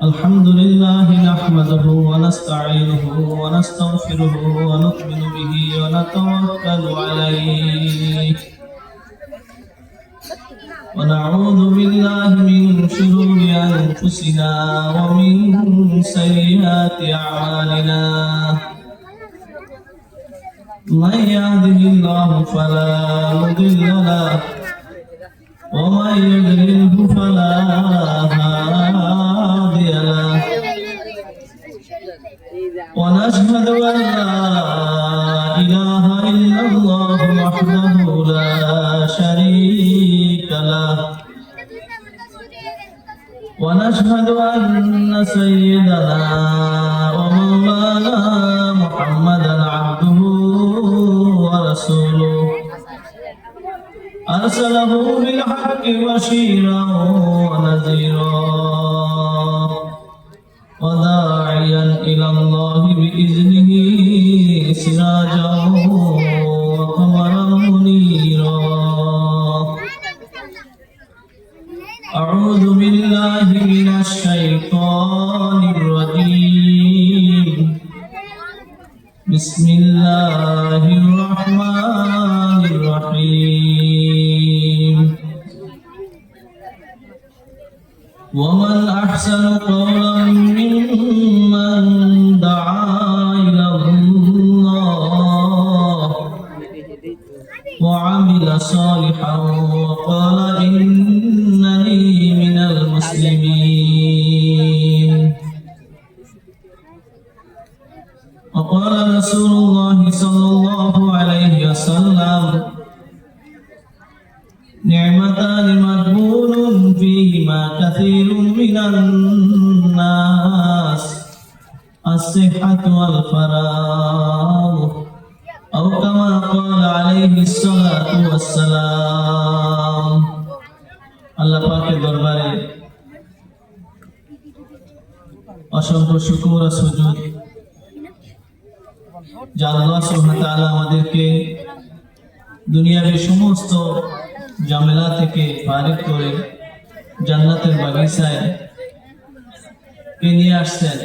الحمد لله نحمده ونستعينه ونستغفره ونؤمن به ونتوكل عليه ونعوذ بالله من شرور أنفسنا ومن سيئات أعمالنا من يهده الله فلا مضل له ومن يضلله فلا هادي له ونشهد أن لا إله إلا الله وحده لا شريك له ونشهد أن سيدنا ومولانا محمدا عبده ورسوله أرسله بالحق بشيرا ونذيرا وداعيا إلى الله بإذنه سراجا وقمرا منيرا أعوذ بالله من الشيطان الرجيم بسم الله الرحمن الرحيم ومن أحسن قولا ممن دعا إلى الله وعمل صالحا وقال إنني من المسلمين وقال رسول الله صلى الله عليه وسلم نعمتان مغبون فيهما كثير من الناس الصحة والفراغ أو كما قال عليه الصلاة والسلام আল্লাহ পাকের দরবারে অসংখ্য শুকর ও সুজুদ যে আল্লাহ সুবহানাহু ওয়া তাআলা আমাদেরকে দুনিয়ার সমস্ত ঝামেলা থেকে ফারিগ করে জান্নাতের বাগিচায় নিয়ে আসছেন।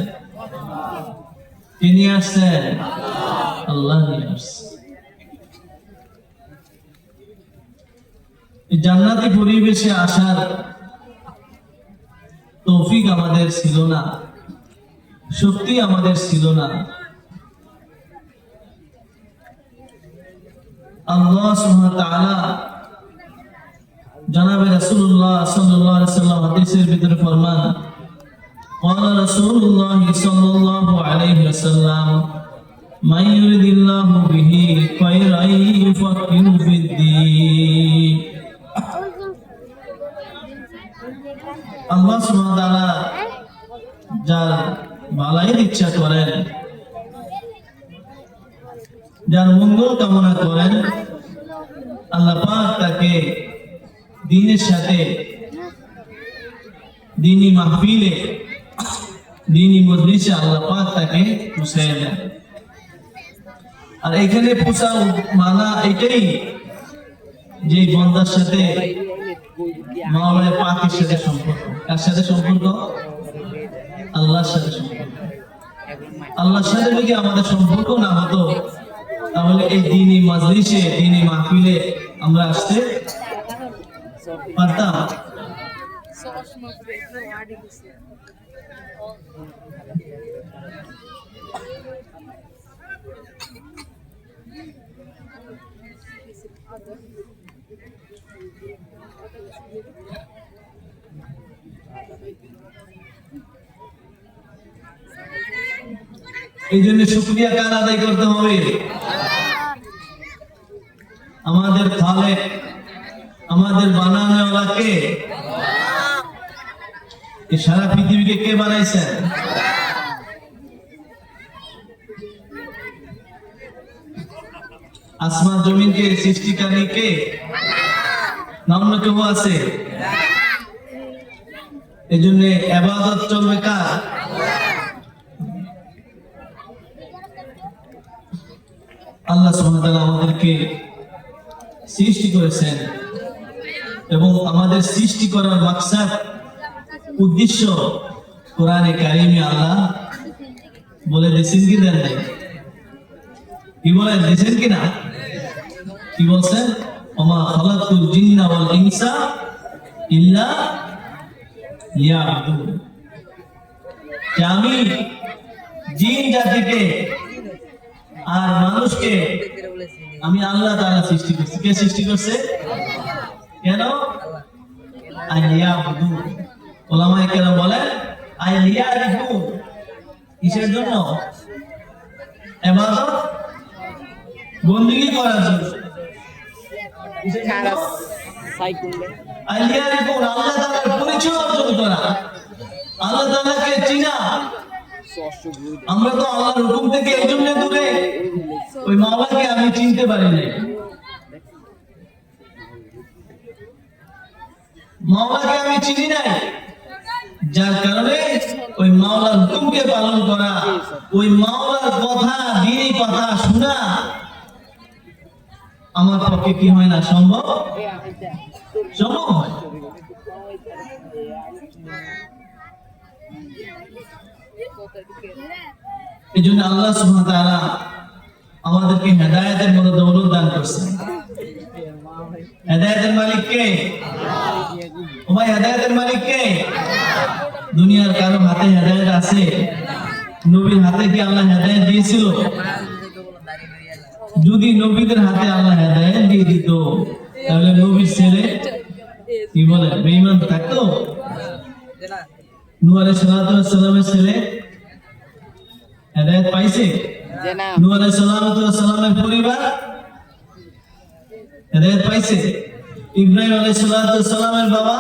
আল্লাহ নিয়ে আসছেন। এই জান্নাতি পরিবেশে আসার তৌফিক আমাদের ছিল না, শক্তি আমাদের ছিল না। আল্লাহ সুবহানাহু ওয়া তাআলা জনাবে রাসূলুল্লাহ সাল্লাল্লাহু আলাইহি ওয়াসাল্লাম হাদিসের ভিতরে ফরমান, قال رسول الله صلى الله عليه وسلم من يريد الله به خيرا يفقهه في الدين। আল্লাহ সুবহানাহু ওয়া তাআলা যার ভালোর ইচ্ছা করেন, যার মঙ্গল কামনা করেন, আল্লাহ পাক তাকে দ্বীনের সাথে দ্বীনি মাহফিলে দ্বীনি মজলিসে আল্লাহ পাক তাকে পৌঁছায় দেন। আর এখানে পৌঁছা মানা এটাই যে বন্দার সাথে মাওলানা পাকের সাথে সম্পর্ক। কার সাথে সম্পর্ক? আল্লাহর সাথে সম্পর্ক। আল্লাহর সাথে যদি আমাদের সম্পর্ক না হতো তাহলে এই দ্বীনি মজলিসে দ্বীনি মাহফিলে আমরা আসতে পারতাম? এই জন্য শুকরিয়া কার আদায় করতে হবে? আমাদের খালেক, আমাদের বানানোওয়ালাকে। এই সারা পৃথিবীকে কে বানাইছেন? আসমান জমিনকে সৃষ্টিকারী কে? না অন্য কেউ আছে? এই জন্য ইবাদত চলবে কার? আল্লাহ সুবহানাহু ওয়া তাআলা আমাদেরকে সৃষ্টি করেছেন এবং আমাদের সৃষ্টি করার মাকসাদ উদ্দেশ্য কোরআনে কারিমে আল্লাহ বলে দিয়েছেন কি দেন নাই? কি বলে দিয়েছেন কি না? কি বলছেন? ওমা খালাকুল জিন্না ওয়াল ইনসা ইল্লা লিয়াবুদুন। যে আমি জিন জাতিকে আর মানুষকে আমি আল্লাহ তাআলা সৃষ্টি করছি। কে সৃষ্টি করছে? কেন? আলিয়াবুদুন। ওলামায়ে কেরাম বলেন আলিয়াবুদুন কিসের জন্য? ইবাদত বন্দেগী করার জন্য। কিসের জন্য? আলিয়াবুদুন আল্লাহ তাআলার পরিচয় অর্জন করা, আল্লাহ তাআলাকে চিনা। আমরা তো আল্লাহর হুকুম থেকে এই জন্য দূরে, ওই মাওলাকে আমি চিনতে পারি নাই। মাওলাকে আমি চিনি নাই, যার কারণে ওই মাওলার হুকুমকে পালন করা, ওই মাওলার কথা, দ্বীনি কথা শোনা আমার পক্ষে কি হয় না? সম্ভব হয়। এই জন্য আল্লাহ সুবহানাহু ওয়া তাআলা আমাদেরকে হেদায়েতের মতো দৌলত দান করছেন। হেদায়েতের মালিক কে? ও ভাই, হেদায়েতের মালিক কে? দুনিয়ার কারো হাতে হেদায়েত আছে? নবীর হাতে কি আল্লাহ হেদায়েত দিয়েছিল? যদি নবীদের হাতে আল্লাহ হেদায়েত দিয়ে দিত, তাহলে নবীর ছেলে কি বলে বেঈমান থাকতো? নূহ আলাইহিস সালামের ছেলে হেদায়েত পাইছে? নূহ আলাইহিস সালামের পরিবার হেদায়েত পাইছে? ইব্রাহিম আলাইহিস সালামের বাবা